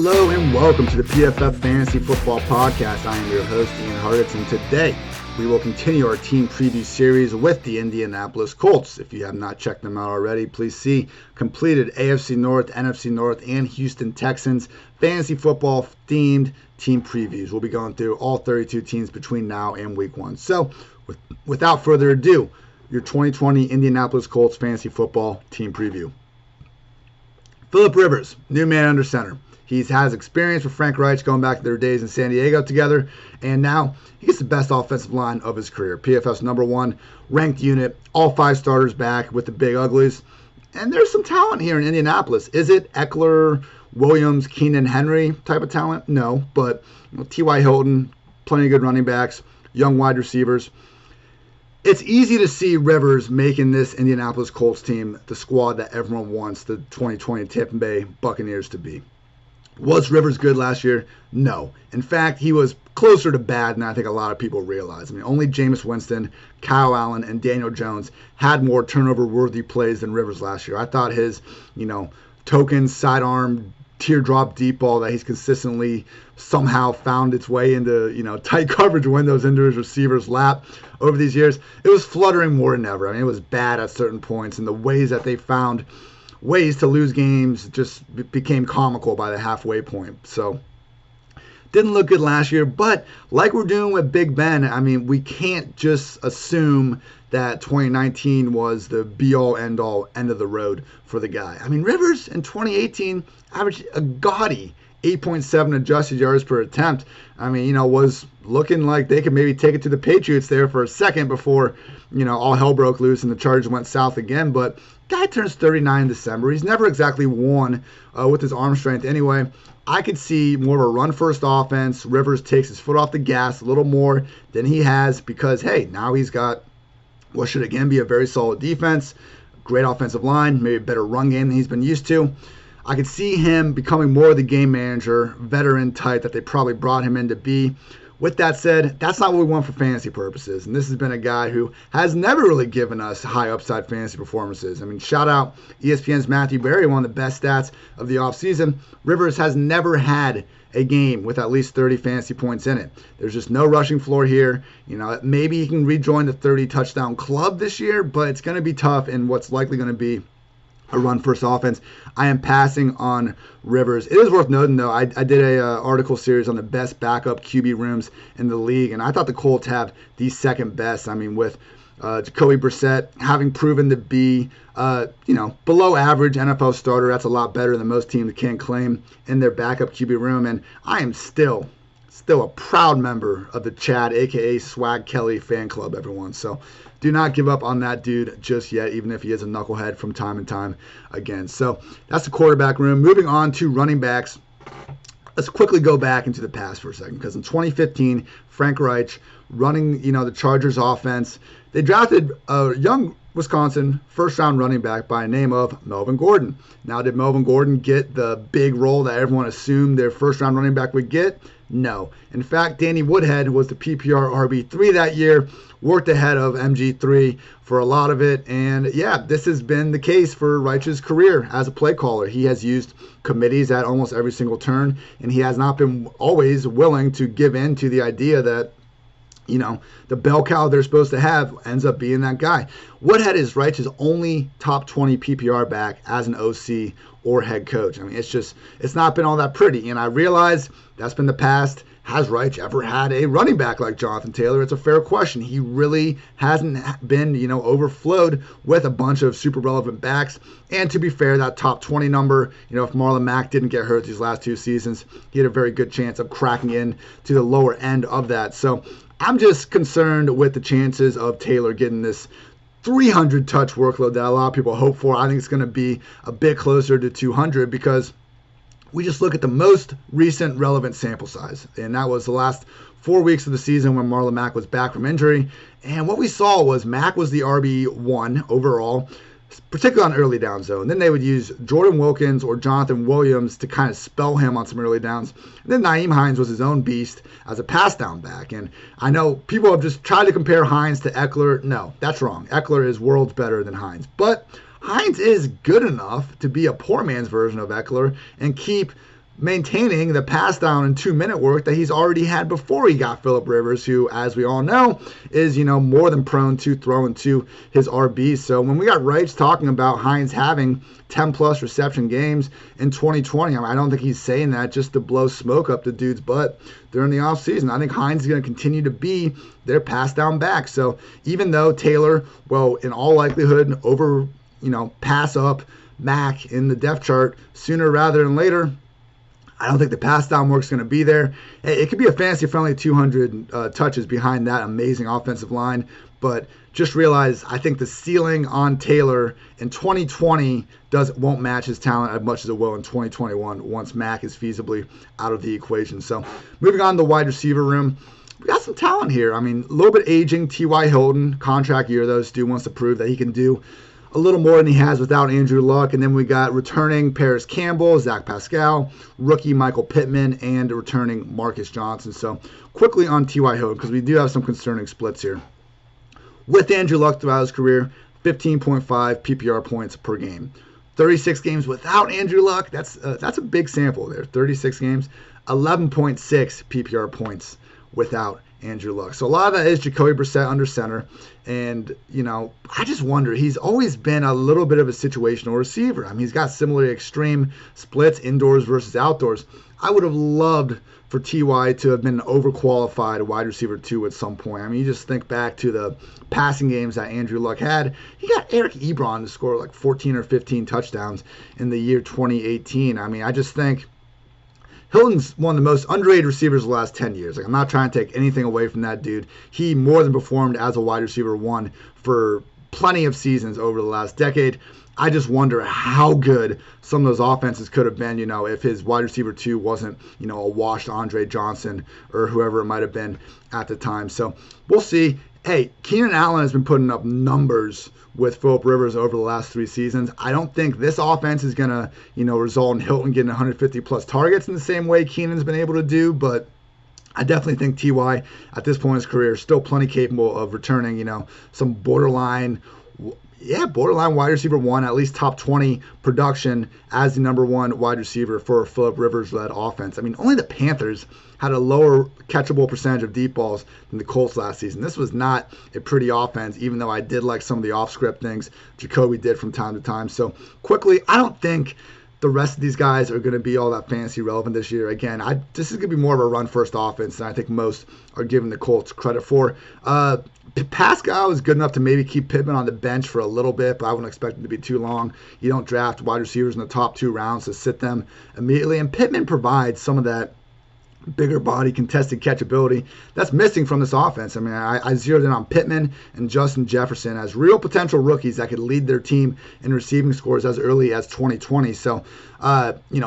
Hello and welcome to the PFF Fantasy Football Podcast. I am your host, Ian Hartitz, and today we will continue our team preview series with the Indianapolis Colts. If you have not checked them out already, please see completed AFC North, NFC North, and Houston Texans fantasy football themed team previews. We'll be going through all 32 teams between now and week one. So without further ado, your 2020 Indianapolis Colts fantasy football team preview. Phillip Rivers, new man under center. He has experience with Frank Reich going back to their days in San Diego together, and now he gets the best offensive line of his career. PFF's number one ranked unit, all five starters back with the big uglies. And there's some talent here in Indianapolis. Is it Eckler, Williams, Keenan, Henry type of talent? No, but T.Y. Hilton, plenty of good running backs, young wide receivers. It's easy to see Rivers making this Indianapolis Colts team the squad that everyone wants the 2020 Tampa Bay Buccaneers to be. Was Rivers good last year? No. In fact, he was closer to bad than I think a lot of people realize. I mean, only Jameis Winston, Kyle Allen, and Daniel Jones had more turnover-worthy plays than Rivers last year. I thought his, token, sidearm, teardrop deep ball that he's consistently somehow found its way into, tight coverage windows into his receiver's lap over these years, it was fluttering more than ever. I mean, it was bad at certain points, and the ways that they found ways to lose games just became comical by the halfway point. So didn't look good last year, but like we're doing with Big Ben, I mean, we can't just assume that 2019 was the be-all, end-all, end of the road for the guy. I mean, Rivers in 2018 averaged a gaudy 8.7 adjusted yards per attempt. I mean, was looking like they could maybe take it to the Patriots there for a second before, all hell broke loose and the Chargers went south again. But guy turns 39 in December. He's never exactly won with his arm strength anyway. I could see more of a run-first offense. Rivers takes his foot off the gas a little more than he has because, hey, now he's got what should again be a very solid defense, great offensive line, maybe a better run game than he's been used to. I could see him becoming more of the game manager, veteran type that they probably brought him in to be. With that said, that's not what we want for fantasy purposes. And this has been a guy who has never really given us high upside fantasy performances. I mean, shout out ESPN's Matthew Berry, one of the best stats of the offseason. Rivers has never had a game with at least 30 fantasy points in it. There's just no rushing floor here. Maybe he can rejoin the 30 touchdown club this year, but it's going to be tough in what's likely going to be a run-first offense. I am passing on Rivers. It is worth noting, though, I did a article series on the best backup QB rooms in the league, and I thought the Colts have the second best. I mean, with Jacoby Brissett having proven to be, below average NFL starter, that's a lot better than most teams can claim in their backup QB room, and I am still a proud member of the Chad, a.k.a. Swag Kelly fan club, everyone. So do not give up on that dude just yet, even if he is a knucklehead from time and time again. So that's the quarterback room. Moving on to running backs. Let's quickly go back into the past for a second, because in 2015, Frank Reich running, the Chargers offense, they drafted a young Wisconsin first-round running back by the name of Melvin Gordon. Now, did Melvin Gordon get the big role that everyone assumed their first-round running back would get? No. In fact, Danny Woodhead was the PPR RB3 that year, worked ahead of MG3 for a lot of it, and yeah, this has been the case for Reich's career as a play caller. He has used committees at almost every single turn, and he has not been always willing to give in to the idea that the bell cow they're supposed to have ends up being that guy. Woodhead is Reich's only top 20 PPR back as an OC or head coach. I mean, it's not been all that pretty. And I realize that's been the past. Has Reich ever had a running back like Jonathan Taylor? It's a fair question. He really hasn't been, overflowed with a bunch of super relevant backs. And to be fair, that top 20 number, if Marlon Mack didn't get hurt these last two seasons, he had a very good chance of cracking in to the lower end of that. So I'm just concerned with the chances of Taylor getting this 300 touch workload that a lot of people hope for. I think it's going to be a bit closer to 200 because we just look at the most recent relevant sample size, and that was the last 4 weeks of the season when Marlon Mack was back from injury. And what we saw was Mack was the RB1 overall, particularly on early down zone. Then they would use Jordan Wilkins or Jonathan Williams to kind of spell him on some early downs. And then Nyheim Hines was his own beast as a pass down back. And I know people have just tried to compare Hines to Eckler. No, that's wrong. Eckler is worlds better than Hines. But Hines is good enough to be a poor man's version of Eckler and keep maintaining the pass down and 2-minute work that he's already had before he got Phillip Rivers, who, as we all know, is, more than prone to throwing to his RBs. So when we got Reitz talking about Hines having 10-plus reception games in 2020, I don't think he's saying that just to blow smoke up the dude's butt during the offseason. I think Hines is going to continue to be their pass down back. So even though Taylor will, in all likelihood, pass up Mack in the depth chart sooner rather than later, I don't think the pass down work's going to be there. It could be a fantasy-friendly 200 touches behind that amazing offensive line, but just realize I think the ceiling on Taylor in 2020 won't match his talent as much as it will in 2021 once Mack is feasibly out of the equation. So moving on to the wide receiver room, we got some talent here. A little bit aging. T.Y. Hilton, contract year, though. Stu wants to prove that he can do a little more than he has without Andrew Luck. And then we got returning Parris Campbell, Zach Pascal, rookie Michael Pittman, and returning Marcus Johnson. So quickly on T.Y. Hilton, because we do have some concerning splits here. With Andrew Luck throughout his career, 15.5 PPR points per game. 36 games without Andrew Luck, that's a big sample there. 36 games, 11.6 PPR points without Andrew Luck. So a lot of that is Jacoby Brissett under center. And, I just wonder, he's always been a little bit of a situational receiver. He's got similarly extreme splits, indoors versus outdoors. I would have loved for T.Y. to have been an overqualified wide receiver 2 at some point. You just think back to the passing games that Andrew Luck had. He got Eric Ebron to score like 14 or 15 touchdowns in the year 2018. I just think Hilton's one of the most underrated receivers of the last 10 years. I'm not trying to take anything away from that dude. He more than performed as a wide receiver 1 for plenty of seasons over the last decade. I just wonder how good some of those offenses could have been, if his wide receiver 2 wasn't, a washed Andre Johnson or whoever it might have been at the time. So we'll see. Hey, Keenan Allen has been putting up numbers with Phillip Rivers over the last 3 seasons. I don't think this offense is going to, result in Hilton getting 150-plus targets in the same way Keenan's been able to do, but I definitely think T.Y. at this point in his career is still plenty capable of returning, some borderline wide receiver 1, at least top 20 production as the number 1 wide receiver for a Phillip Rivers-led offense. Only the Panthers had a lower catchable percentage of deep balls than the Colts last season. This was not a pretty offense, even though I did like some of the off-script things Jacoby did from time to time. So quickly, I don't think the rest of these guys are going to be all that fantasy relevant this year. Again, this is going to be more of a run-first offense than I think most are giving the Colts credit for. Pascal is good enough to maybe keep Pittman on the bench for a little bit, but I wouldn't expect him to be too long. You don't draft wide receivers in the top 2 rounds to sit them immediately. And Pittman provides some of that bigger body contested catchability that's missing from this offense. I zeroed in on Pittman and Justin Jefferson as real potential rookies that could lead their team in receiving scores as early as 2020. So,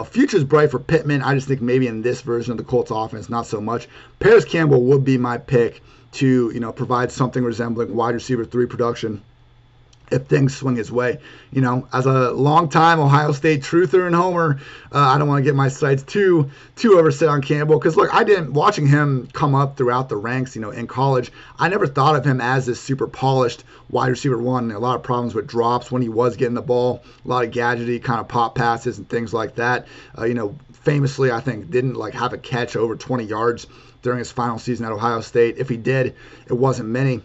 future's bright for Pittman. I just think maybe in this version of the Colts offense, not so much. Parris Campbell would be my pick to, provide something resembling wide receiver 3 production if things swing his way. As a long-time Ohio State truther and homer, I don't want to get my sights too overset on Campbell, because look, watching him come up throughout the ranks, in college, I never thought of him as this super polished wide receiver 1. A lot of problems with drops when he was getting the ball, a lot of gadgety kind of pop passes and things like that. Famously, I think, didn't have a catch over 20 yards during his final season at Ohio State. If he did, it wasn't many.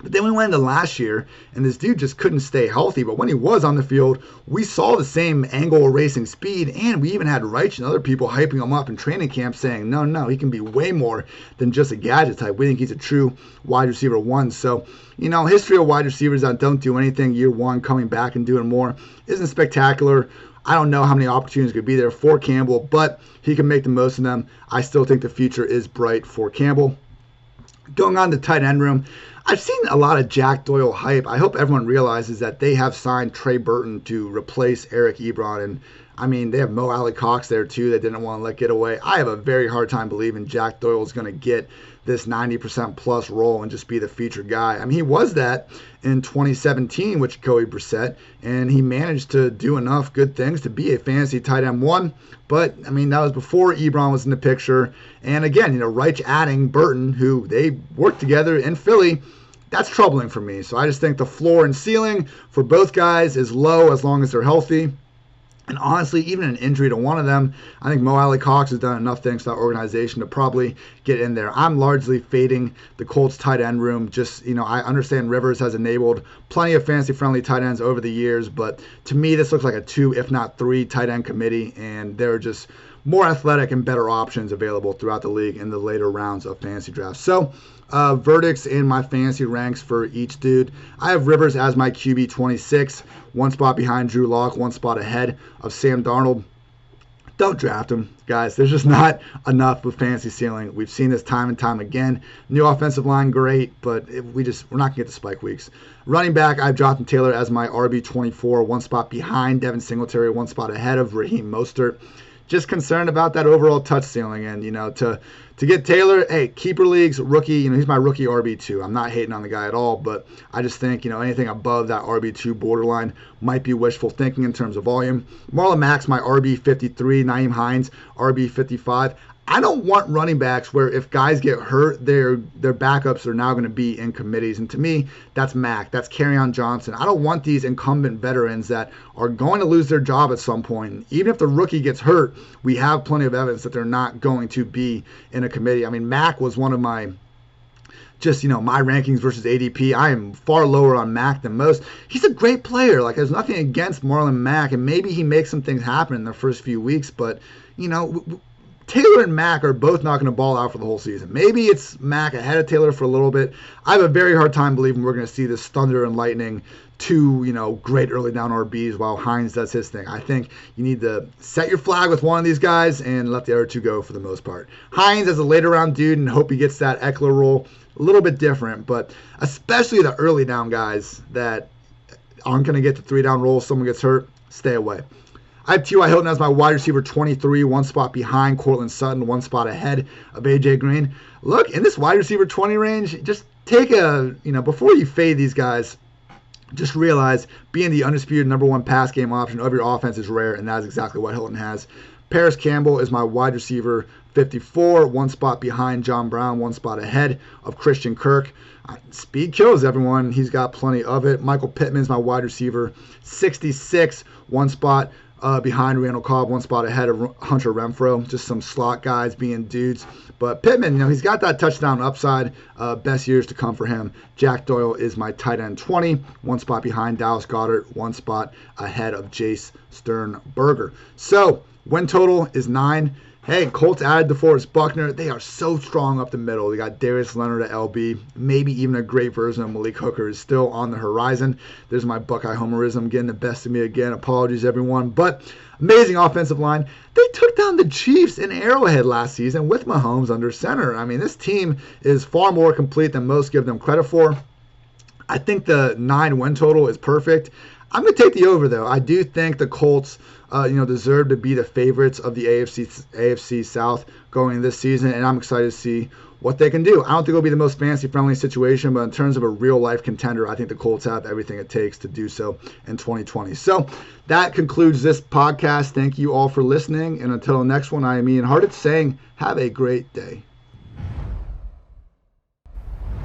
But then we went into last year, and this dude just couldn't stay healthy. But when he was on the field, we saw the same angle erasing speed, and we even had Reich and other people hyping him up in training camp saying, no, he can be way more than just a gadget type. We think he's a true wide receiver 1. So, history of wide receivers that don't do anything year 1, coming back and doing more, isn't spectacular. I don't know how many opportunities could be there for Campbell, but he can make the most of them. I still think the future is bright for Campbell. Going on to tight end room, I've seen a lot of Jack Doyle hype. I hope everyone realizes that they have signed Trey Burton to replace Eric Ebron. And, they have Mo Alley-Cox there, too, that didn't want to let get away. I have a very hard time believing Jack Doyle is going to get this 90% plus role and just be the featured guy. He was that in 2017 with Jacoby Brissett, and he managed to do enough good things to be a fantasy tight end 1. But, that was before Ebron was in the picture. And again, Reich adding Burton, who they worked together in Philly, that's troubling for me. So I just think the floor and ceiling for both guys is low as long as they're healthy. And honestly, even an injury to one of them, I think Mo Alley Cox has done enough things to that organization to probably get in there. I'm largely fading the Colts tight end room. Just, I understand Rivers has enabled plenty of fantasy-friendly tight ends over the years, but to me, this looks like a 2, if not 3 tight end committee, and there are just more athletic and better options available throughout the league in the later rounds of fantasy drafts. So, verdicts in my fantasy ranks for each dude. I have Rivers as my QB 26, one spot behind Drew Lock, one spot ahead of Sam Darnold. Don't draft him, guys. There's just not enough with fantasy ceiling. We've seen this time and time again. New offensive line, great, but we're not going to get the spike weeks. Running back, I have Jonathan Taylor as my RB 24, one spot behind Devin Singletary, one spot ahead of Raheem Mostert. Just concerned about that overall touch ceiling, and to get Taylor, hey, keeper leagues, rookie, he's my rookie RB2. I'm not hating on the guy at all, but I just think anything above that RB2 borderline might be wishful thinking in terms of volume. Marlon Mack's my RB53, Nyheim Hines RB55. I don't want running backs where if guys get hurt, their backups are now going to be in committees. And to me, that's Mack. That's Kerryon Johnson. I don't want these incumbent veterans that are going to lose their job at some point. Even if the rookie gets hurt, we have plenty of evidence that they're not going to be in a committee. I mean, Mack was one of my my rankings versus ADP. I am far lower on Mack than most. He's a great player. There's nothing against Marlon Mack, and maybe he makes some things happen in the first few weeks, but, Taylor and Mack are both not going to ball out for the whole season. Maybe it's Mack ahead of Taylor for a little bit. I have a very hard time believing we're going to see this thunder and lightning, 2, great early down RBs while Hines does his thing. I think you need to set your flag with one of these guys and let the other 2 go for the most part. Hines as a later round dude and hope he gets that Eckler role. A little bit different, but especially the early down guys that aren't going to get the 3 down roll. Someone gets hurt, stay away. I have T.Y. Hilton as my wide receiver 23, one spot behind Cortland Sutton, one spot ahead of A.J. Green. Look, in this wide receiver 20 range, just take before you fade these guys, just realize being the undisputed number 1 pass game option of your offense is rare, and that is exactly what Hilton has. Parris Campbell is my wide receiver 54, one spot behind John Brown, one spot ahead of Christian Kirk. Speed kills, everyone. He's got plenty of it. Michael Pittman is my wide receiver 66, one spot behind Randall Cobb, one spot ahead of Hunter Renfrow. Just some slot guys being dudes. But Pittman, he's got that touchdown upside. Best years to come for him. Jack Doyle is my tight end 20, one spot behind Dallas Goedert, one spot ahead of Jace Sternberger. So, win total is 9. Hey, Colts added DeForest Buckner. They are so strong up the middle. They got Darius Leonard at LB. Maybe even a great version of Malik Hooker is still on the horizon. There's my Buckeye homerism getting the best of me again. Apologies, everyone. But amazing offensive line. They took down the Chiefs in Arrowhead last season with Mahomes under center. I mean, this team is far more complete than most give them credit for. I think the 9 win total is perfect. I'm going to take the over, though. I do think the Colts deserve to be the favorites of the AFC South going this season, and I'm excited to see what they can do. I don't think it'll be the most fantasy-friendly situation, but in terms of a real-life contender, I think the Colts have everything it takes to do so in 2020. So that concludes this podcast. Thank you all for listening, and until the next one, I am Ian Hartitz saying have a great day.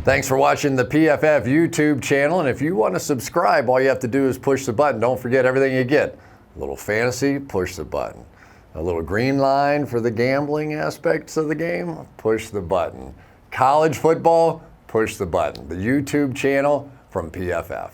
Thanks for watching the PFF YouTube channel, and if you want to subscribe, all you have to do is push the button. Don't forget everything you get. A little fantasy, push the button. A little green line for the gambling aspects of the game, push the button. College football, push the button. The YouTube channel from PFF.